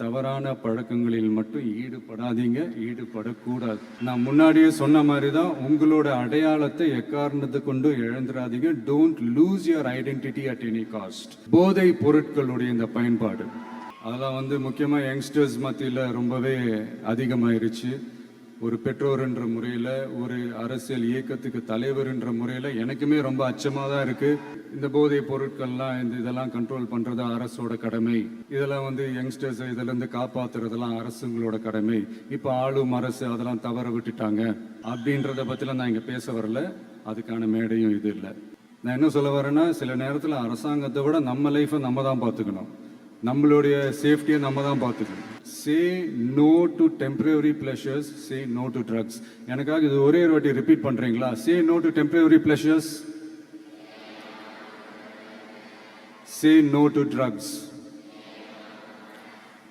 தவறான பழக்கங்களில் மட்டும் ஈடுபடாதீங்க, ஈடுபடக்கூடாது. நான் முன்னாடியே சொன்ன மாதிரி தான், உங்களோட அடையாளத்தை எக்காரணத்தை கொண்டு இழந்துடாதீங்க. Don't lose your identity at any cost. போதை பொருட்களுடைய இந்த பயன்பாடு அதெல்லாம் முக்கியமாக யங்ஸ்டர்ஸ் மத்தியில் ரொம்பவே அதிகமாயிருச்சு. ஒரு பெற்றோர் என்ற முறையில், ஒரு அரசியல் இயக்கத்துக்கு தலைவர் என்ற முறையில் எனக்குமே ரொம்ப அச்சமாக தான் இருக்குது. இந்த போதைப் பொருட்கள்லாம் இதெல்லாம் கண்ட்ரோல் பண்ணுறது அரசோட கடமை. இதெல்லாம் யங்ஸ்டர்ஸை இதிலேருந்து காப்பாற்றுறதெல்லாம் அரசுங்களோட கடமை. இப்போ ஆளும் அரசு அதெல்லாம் தவற விட்டுட்டாங்க அப்படின்றத பற்றிலாம் நான் இங்கே பேச வரல. அதுக்கான மேடையும் இது இல்லை. நான் என்ன சொல்ல வரேன்னா, சில நேரத்தில் அரசாங்கத்தை விட நம்ம லைஃப்பை நம்ம தான் பார்த்துக்கணும். நம்மளுடைய சேஃப்டியை நம்ம தான் பார்த்துக்கணும். Say no to temporary pleasures, say no to drugs. எனக்காக இது ஒரே ஒரு வாட்டி ரிப்பீட் பண்ணுறீங்களா? Say no to temporary pleasures, say no to drugs.